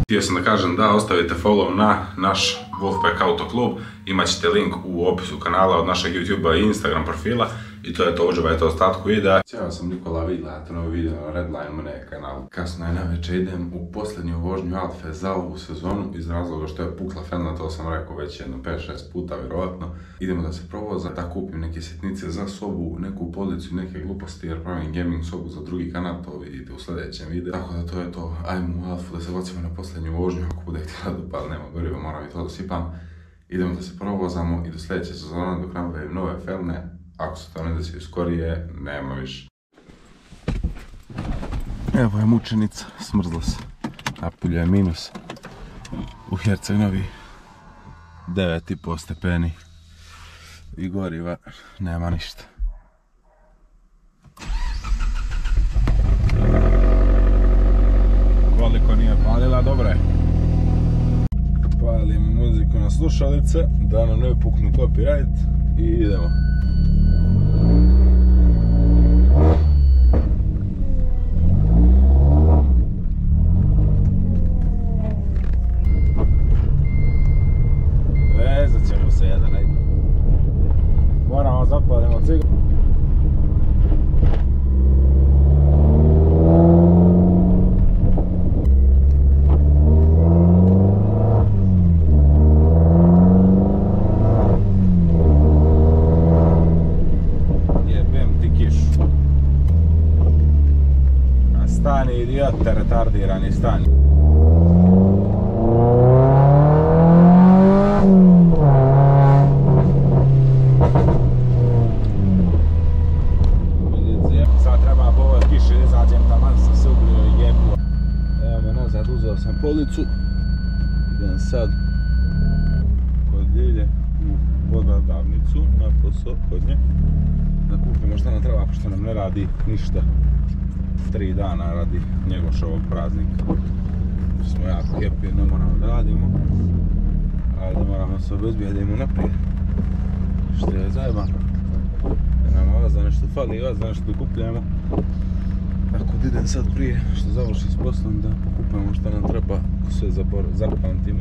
Htio sam da kažem da ostavite follow na naš Wolfpack Auto Klub, imat ćete link u opisu kanala od našeg YouTube-a i Instagram profila i to je to, uživajte ostatku videa. Ćao, sam Nikola, vi gledate novi video na Redline Mune kanal. Kasno je navečer, idem u posljednju vožnju Alfe za ovu sezonu iz razloga što je pukla fenla, to sam rekao već jedno 5-6 puta vjerovatno. Idemo da se provoza, da kupim neke sitnice za sobu, neku policu i neke gluposti jer pravim gaming sobu za drugi kanal, to vidite u sljedećem videu. Tako da to je to, ajmo u Alfu da se vocimo na posljednju vožnju, ako bude htjela dopali, nema goriva, moram i to da sipam. Idemo da se provozamo i do sljedeće sezone dok nabavim nove felne. Ako se to ne desi skorije, nema više. Evo je mučenica, smrzla se. Napolje je minus. U Herceg-Novi 9,5 stepeni. I goriva nema ništa. Koliko nije palila, dobro je. Palim muziku na slušalice, da nam ne puknu copyright i idemo. Vezat ćemo se jedan, ajde. Moramo zapalimo cigaru. Stani, idiote, retardirani, stani. Sad treba povod kiše, izađem taman sam se uglio i jebu. Evo me nazad, uzeo sam policu. Idem sad kod Ljilje u podradavnicu na posao kod nje. Da kupimo šta nam treba, pošto nam ne radi ništa. 3 dana radi Njegošovog praznika. Smo jako happy, ne moramo da radimo, ali moramo se obezbijeti da idemo naprijed. Što je zajebano. Da nam vas za nešto fali, vas za nešto kupljamo. Tako da idem sad prije što završi s poslom da kupujemo što nam treba, ako sve zapamtimo.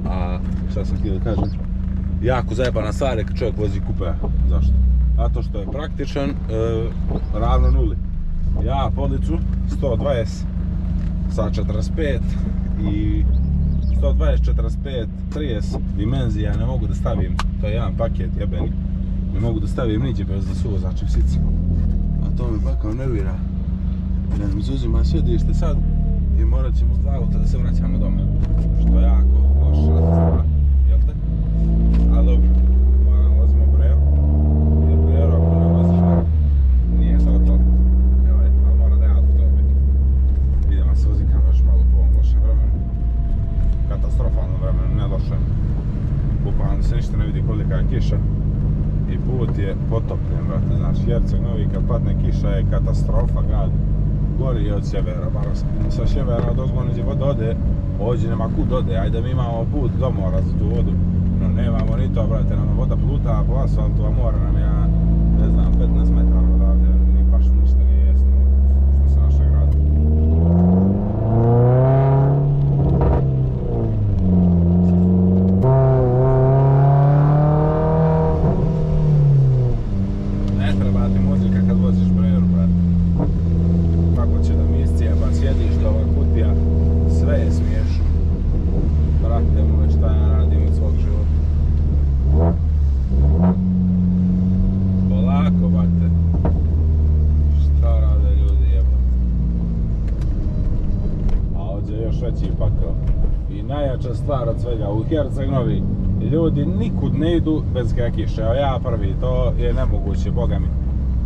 A šta sam htio da kažem? Jako zajebana stvar je kad čovjek vozi kupe. Zašto? Zato što je praktičan, ravno nuli. Ja policu 120 sa 45 i 120, 45, 30 dimenzija ne mogu da stavim, to je jedan paket jebeni, ne mogu da stavim niđe bez da suvozačem sici. A to me pakao nervira, jer mi izuzima sjedište sad i morat ćemo s 2 auta da se vraćamo doma, što je jako loša stvar, jel te? A dobro, moram vozimo Brero, jer Brero ako ne vozimo nije to to. Katastrofalno vremenu, ne loše. Bukvalno se ništa ne vidi kolika je kiša i put je potopljen, brate. Znači, Herceg-Novi kad padne kiša je katastrofa, grad gori je od sjevera, bar sa sjevera dozgo neđe voda ode, ovdje nema kud ode, ajde mi imamo put do mora za tu vodu, no nemamo ni to, brate, nama voda pluta po asfaltu, a mora nam ja, ne znam, 15 metara odavde, ni baš ništa nije jasno što se naše grada. I najjača stvar od svega, u Herceg-Novi ljudi nikud ne idu bez kiše, evo ja prvi, to je nemoguće, boga mi.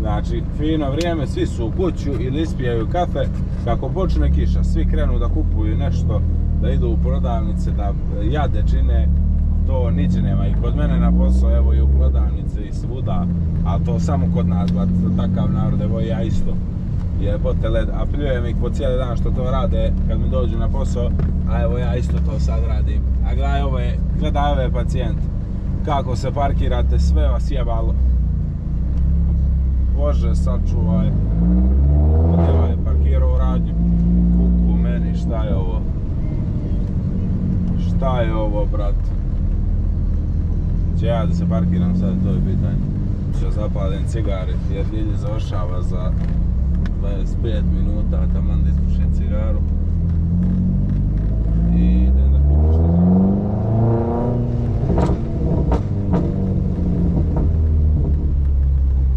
Znači, fino vrijeme, svi su u kuću ili ispijaju kafe, kako počne kiša, svi krenu da kupuju nešto, da idu u prodavnice, da jade čine, to niđe nema. I kod mene na posao, evo i u prodavnice i svuda, ali to samo kod nas, takav narod, evo ja isto. Jebote led, a pljujem ih po cijeli dan što to rade kad mi dođu na posao, a evo ja isto to sad radim. A gledaj ove pacijente, kako se parkirate, sve vas jebalo. Bože, sačuvaj. Gdje je parkirao u radnju? Kuku meni, šta je ovo? Šta je ovo, brat? Če ja da se parkiram sad, to je pitanje. Što zapalim cigare, jer Ljilje završava za 25 minuta, taman da ispušem cigaru. I idem da kupim što treba.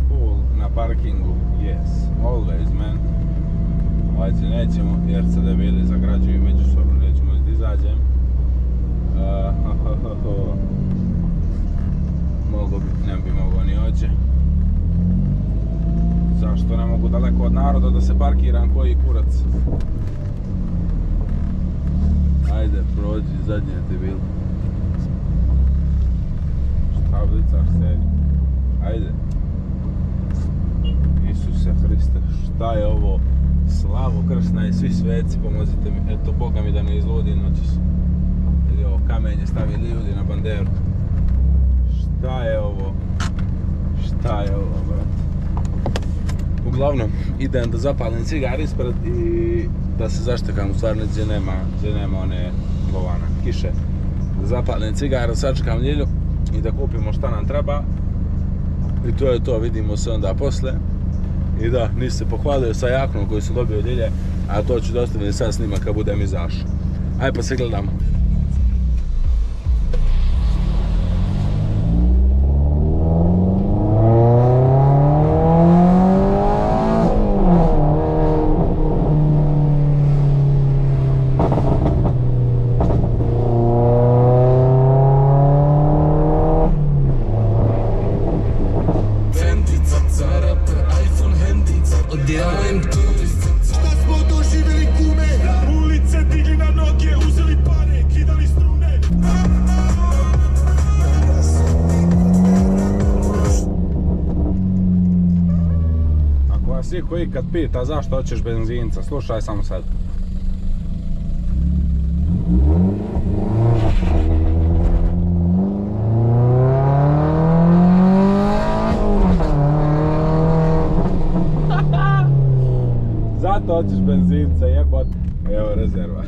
Cool, na parkingu, yes, always man. Ajde, nećemo, jer se debili zagrađuju međusobno, nećemo da izađem. Mogu bi, ne bi mogao ni ođe. Zašto ne mogu daleko od naroda da se parkiram koji kurac? Ajde, prođi, zadnje ti bilo. Šta blicaš se? Ajde. Isuse Hriste, šta je ovo? Slavo krsna i svi sveci, pomozite mi. Eto, Boga mi da ne izludi noćas. Ili ovo kamenje stavili ljudi na banderu. Šta je ovo? Šta je ovo, brate? Uglavnom, idem da zapalim cigar ispred i da se zaštekam u stvarnici gdje nema one govana, kiše. Da zapalim cigar, sačekam Ljilju i da kupimo šta nam treba. I to je to, vidimo se onda posle. I da, nisi se pohvalio sa jaknom koju sam dobio od Ljilje, a to ću da ostavim sad snima kad budem izašao. Ajde pa se gledamo. Svi koji kad pita zašto hoćeš benzinca, slušaj samo sad. Zato hoćeš benzinca, jebot. Evo rezerva.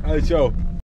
Ajde, čao.